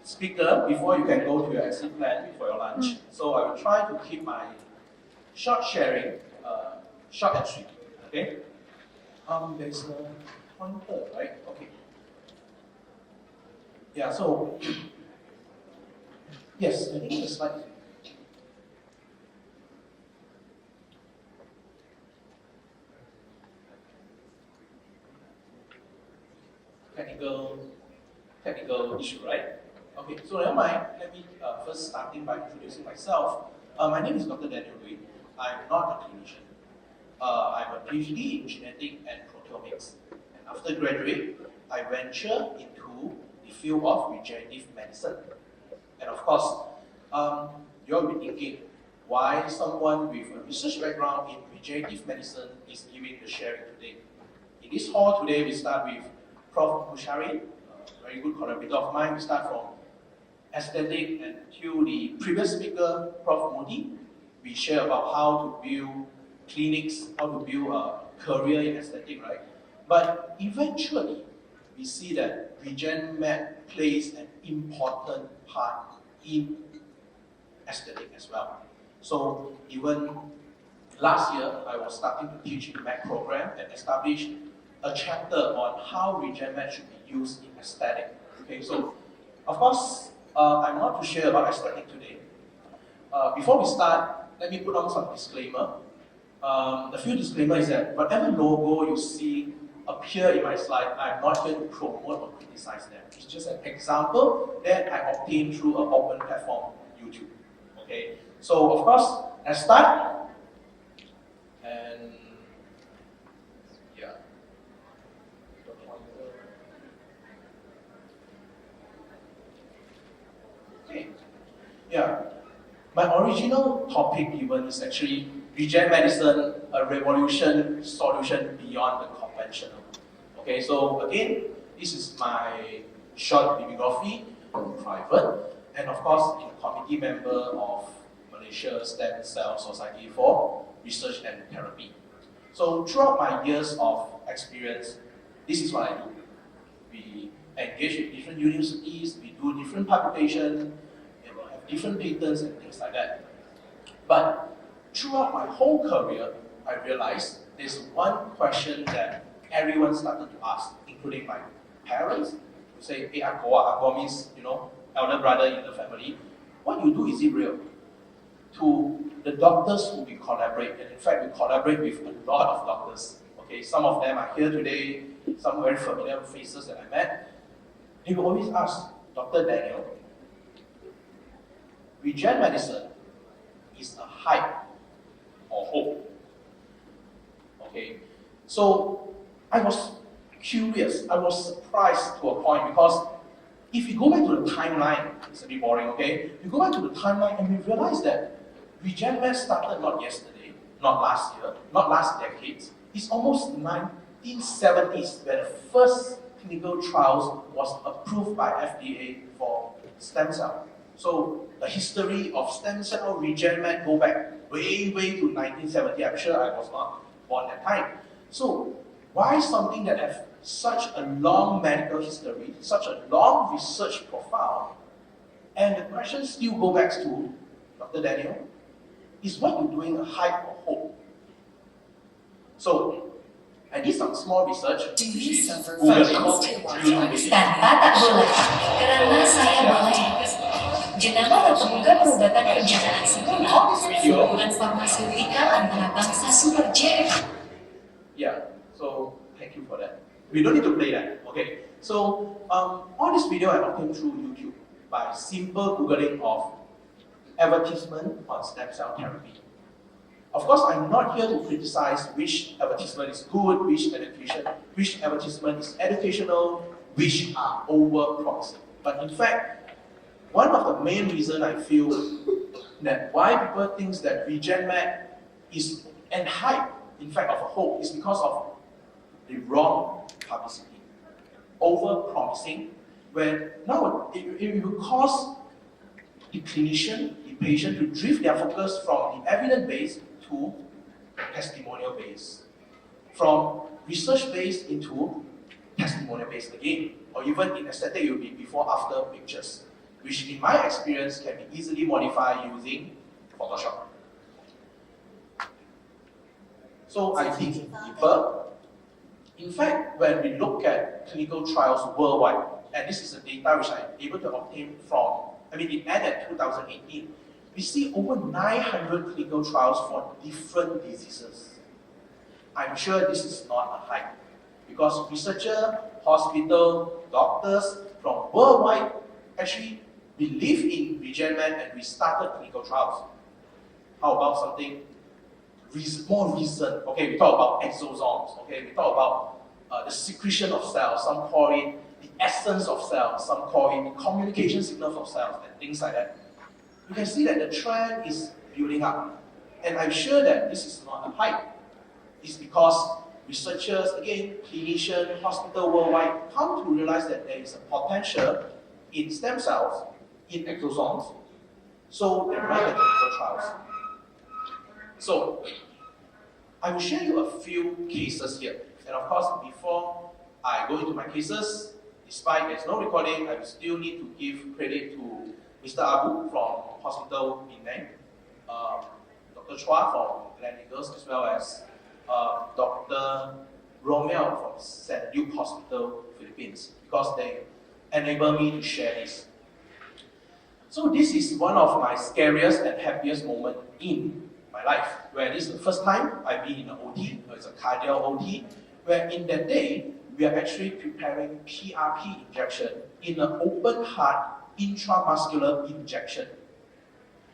speaker before you can go to your exit plan for your lunch. So I will try to keep my short sharing short and sweet. Okay? There's a pointer, right? Okay. Yeah, so yes, I think the slide. Technical issue, right? Okay, so never mind. Let me first starting by introducing myself. My name is Dr. Daniel Lui. I'm not a clinician. I'm a PhD in genetic and proteomics. And after graduate, I venture into the field of regenerative medicine. And of course, you'll be thinking, why someone with a research background in regenerative medicine is giving the sharing today? In this hall today, we start with Prof. Mushari, a very good collaborator of mine. We start from aesthetic and to the previous speaker, Prof. Modi. We share about how to build clinics, how to build a career in aesthetic, right? But eventually, we see that RegenMed plays an important part in aesthetic as well. So even last year, I was starting to teach in the MED program and establish a chapter on how RegenMed should be used in aesthetic. Okay, so of course, I'm not to share about aesthetic today. Before we start, let me put on some disclaimer. The few disclaimer is that whatever logo you see appear in my slide, I'm not here to promote or criticize them. It's just an example that I obtained through an open platform, YouTube. Okay, so of course, let's start. And yeah. Okay. Yeah. My original topic even is actually Regen Medicine, a revolution solution beyond the conventional. Okay, so again, this is my short bibliography, private, and of course, I'm a committee member of Malaysia Stem Cell Society for Research and Therapy. So throughout my years of experience, this is what I do. We engage with different universities, we do different publications, have different patents and things like that. But throughout my whole career, I realized there's one question that everyone started to ask, including my parents, who say, hey, Agua means, elder brother in the family. What you do, is it real? To the doctors who we collaborate, and in fact, we collaborate with a lot of doctors. Okay, some of them are here today, some very familiar faces that I met. They will always ask, Dr. Daniel, Regen Medicine is a hype or hope. Okay, so I was curious, I was surprised to a point because if you go back to the timeline, it's a bit boring, okay? You go back to the timeline and we realize that RegenMed started not yesterday, not last year, not last decade. It's almost 1970s where the first clinical trials was approved by FDA for stem cell. So the history of stem cell RegenMed go back way to 1970. I'm sure I was not born at that time. So why something that has such a long medical history, such a long research profile, and the question still go back to Dr. Daniel, is what you're doing a hype or hope? So I did some small research. Tanpa tak boleh, karena saya boleh. Jenama Lembaga Perubatan Perencanaan Sempurna, hubungan farmaseutika antara bangsa super jaya. Yeah, so thank you for that. We don't need to play that, okay? So all this video I obtained through YouTube by simple Googling of advertisement on stem cell therapy. Of course, I'm not here to criticize which advertisement is good, which advertisement is educational, which are over-promising. But in fact, one of the main reasons I feel that why people think that RegenMed is and hype, in fact, of a hope, is because of the wrong publicity, over-promising, where now it will cause the clinician, the patient to drift their focus from the evidence-based to testimonial-based, from research-based into testimonial-based again, or even in aesthetic, it will be before-after pictures. which in my experience can be easily modified using Photoshop. So I dig deeper. In fact, when we look at clinical trials worldwide, and this is the data which I'm able to obtain from, it ended 2018, we see over 900 clinical trials for different diseases. I'm sure this is not a hype, because researchers, hospital, doctors from worldwide actually believe in Regenerative and we started clinical trials. How about something more recent? Okay, we talk about exosomes. Okay, we talk about the secretion of cells. Some call it the essence of cells. Some call it the communication signals of cells and things like that. You can see that the trend is building up, and I'm sure that this is not a hype. It's because researchers, again, clinicians, hospitals worldwide come to realize that there is a potential in stem cells, in exosomes, so they run the clinical trials. So, I will share you a few cases here. And of course, before I go into my cases, despite there's no recording, I will still need to give credit to Mr. Abu from Hospital Penang, Dr. Chua from Gleneagles, as well as Dr. Romeo from St. Luke Hospital, Philippines, because they enable me to share this. So this is one of my scariest and happiest moments in my life, where this is the first time I've been in an OT, it's a cardiac OT, where in that day, we are actually preparing PRP injection in an open heart intramuscular injection.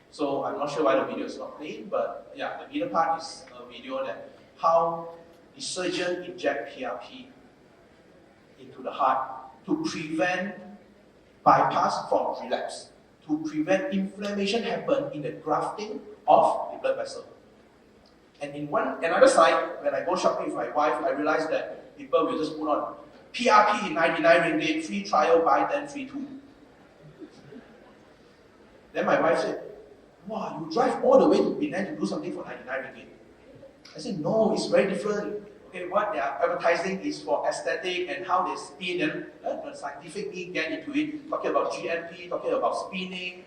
So I'm not sure why the video is not playing, but yeah, the middle part is a video that how the surgeon inject PRP into the heart to prevent bypass from relapse, to prevent inflammation happen in the grafting of the blood vessel. And in another side, when I go shopping with my wife, I realized that people will just put on PRP in 99 ringgit, free trial, buy 10, free 2. Then my wife said, wow, you drive all the way to Penang to do something for 99 ringgit. I said, no, it's very different. Okay, what they are advertising is for aesthetic and how they spin and the scientific get into it, talking about GMP, talking about spinning,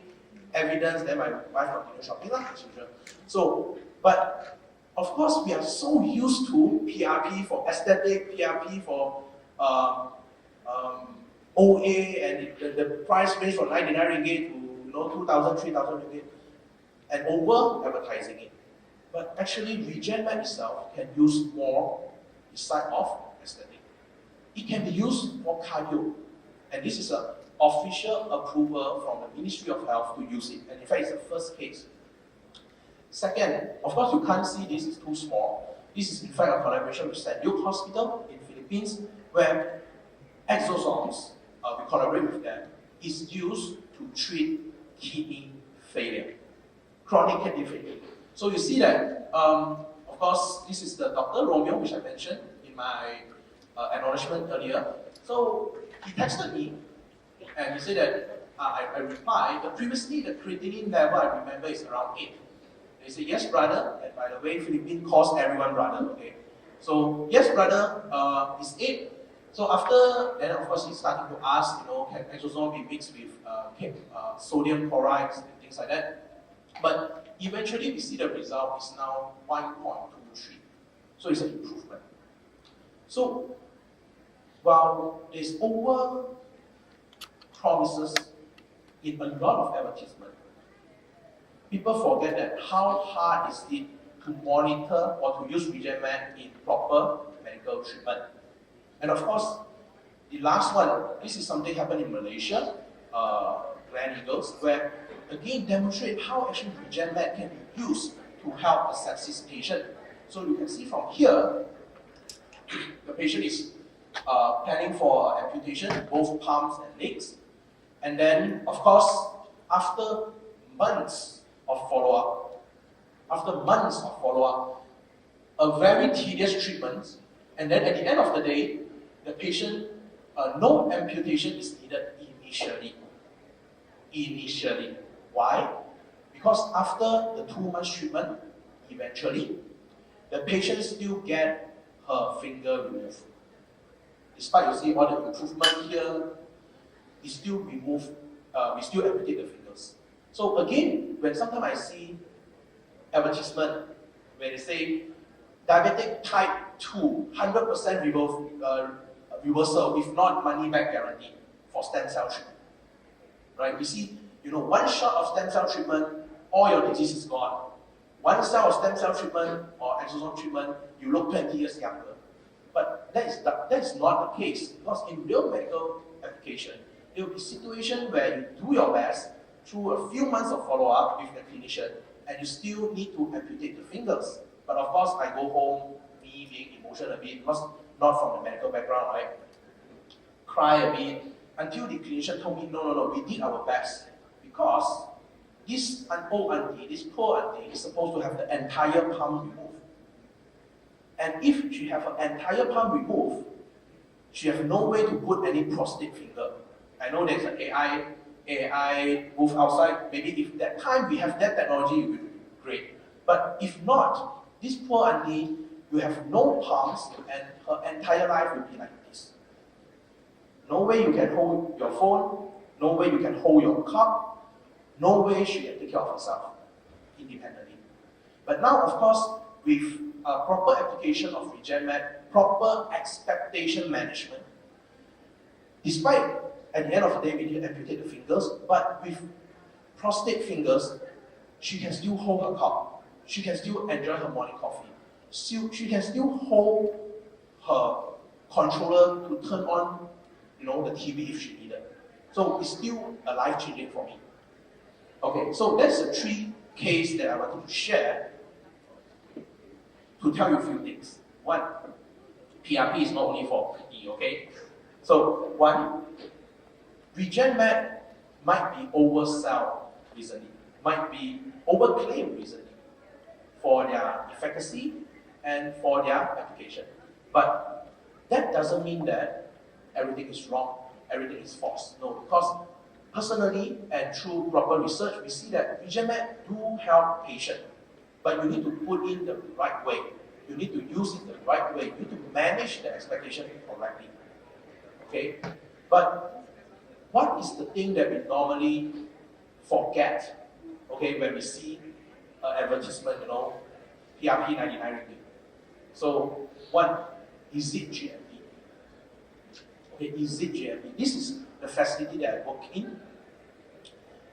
evidence, then my wife continued shopping as usual. So, but of course, we are so used to PRP for aesthetic, PRP for OA, and the price range from 99 ringgit to 2,000, 3,000 ringgit, and over advertising it. But actually, Regenerative itself can use more beside of aesthetic. It can be used for cardio, and this is an official approval from the Ministry of Health to use it. And in fact, it's the first case. Second, of course, you can't see this is too small. This is in fact a collaboration with St. Luke Hospital in Philippines, where exosomes, we collaborate with them, is used to treat kidney failure, chronic kidney failure. So you see that, of course, this is the Dr. Romeo, which I mentioned in my acknowledgement earlier. So he texted me, and he said that, I replied, that previously the creatinine level, I remember, is around 8. He said, yes, brother, and by the way, Philippines calls everyone brother, okay? So, yes, brother, it's 8. So after, then of course, he's starting to ask, can exosome be mixed with sodium chlorides and things like that? But eventually, we see the result is now 1.23. So it's an improvement. So, while there's over promises in a lot of advertisement, people forget that how hard is it to monitor or to use Regenerative in proper medical treatment. And of course, the last one, this is something happened in Malaysia, Gleneagles, where again demonstrate how actually Regenerative can be used to help a sepsis patient. So you can see from here, the patient is planning for amputation, both palms and legs. And then, of course, after months of follow-up, a very tedious treatment, and then at the end of the day, the patient, no amputation is needed initially. Why? Because after the 2 months treatment, eventually, the patient still get her finger removed. Despite you see all the improvement here, it still remove we still amputate the fingers. So again, when sometimes I see advertisement where they say diabetic type 2, 100% reversal, if not money back guarantee for stem cell treatment. Right? We see, one shot of stem cell treatment, all your disease is gone. One cell of stem cell treatment or exosome treatment, you look 20 years younger. But that is not the case, because in real medical application, there will be situations where you do your best through a few months of follow-up with the clinician, and you still need to amputate the fingers. But of course, I go home, me being emotional a bit, because not from the medical background, right? Cry a bit, until the clinician told me, no, we did our best. Because this old auntie, this poor auntie, is supposed to have the entire palm removed. And if she have her entire palm removed, she has no way to put any prosthetic finger. I know there's an AI move outside. Maybe if that time we have that technology, it would be great. But if not, this poor auntie will have no palms, and her entire life will be like this. No way you can hold your phone, no way you can hold your cup, no way she can take care of herself independently. But now, of course, with proper application of RegenMed, proper expectation management, despite at the end of the day we need to amputate the fingers, but with prosthetic fingers, she can still hold her cup, she can still enjoy her morning coffee, she can still hold her controller to turn on the TV if she needed. So it's still a life-changing for me. Okay, so that's the 3 cases that I wanted to share to tell you a few things. 1, PRP is not only for kidney, okay? So 1, RegenMed might be oversold recently, might be overclaimed recently for their efficacy and for their application. But that doesn't mean that everything is wrong, everything is false. No, because personally and through proper research, we see that RegenMed do help patients, but you need to put in the right way. You need to use it the right way. You need to manage the expectation correctly. Okay? But what is the thing that we normally forget, okay, when we see an advertisement, PRP 99 ringgit? So, 1, is it GMP? Okay, is it GMP? This is the facility that I work in.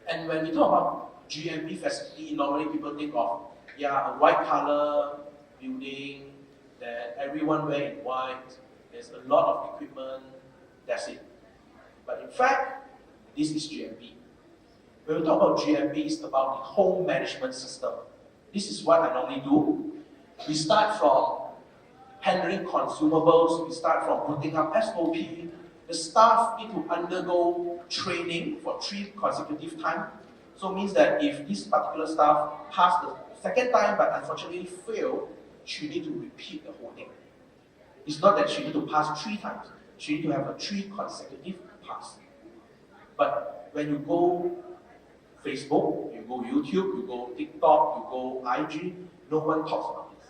And when we talk about GMP facility, normally people think of, a white color building, that everyone wearing white, there's a lot of equipment, that's it. But in fact, this is GMP. When we talk about GMP, it's about the home management system. This is what I normally do. We start from handling consumables, we start from putting up SOP. The staff need to undergo training for 3 consecutive times. So it means that if this particular staff passed the second time but unfortunately failed, she need to repeat the whole thing. It's not that she need to pass 3 times. She need to have a 3 consecutive pass. But when you go Facebook, you go YouTube, you go TikTok, you go IG, no one talks about this.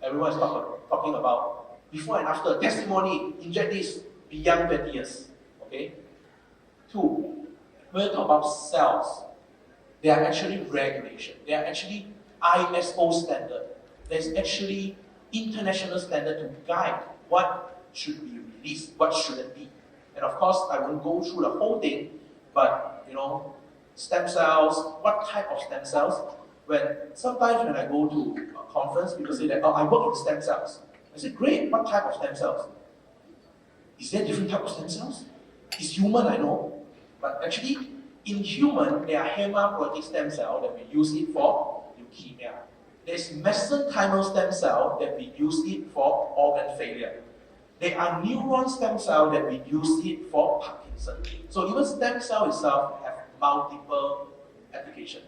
Everyone is talking about before and after testimony, inject this beyond 20 years. Okay? 2, when you talk about cells, they are actually regulation. They are actually ISO standard. There's actually international standard to guide what should be released, what shouldn't be. And of course, I won't go through the whole thing, but stem cells, what type of stem cells? Sometimes when I go to a conference, people say that, I work in stem cells. I say, great, what type of stem cells? Is there different type of stem cells? It's human, I know. But actually, in human, there are hematopoietic stem cells that we use it for leukemia. There's mesenchymal stem cell that we use it for organ failure. There are neuron stem cell that we use it for Parkinson. So even stem cell itself have multiple applications.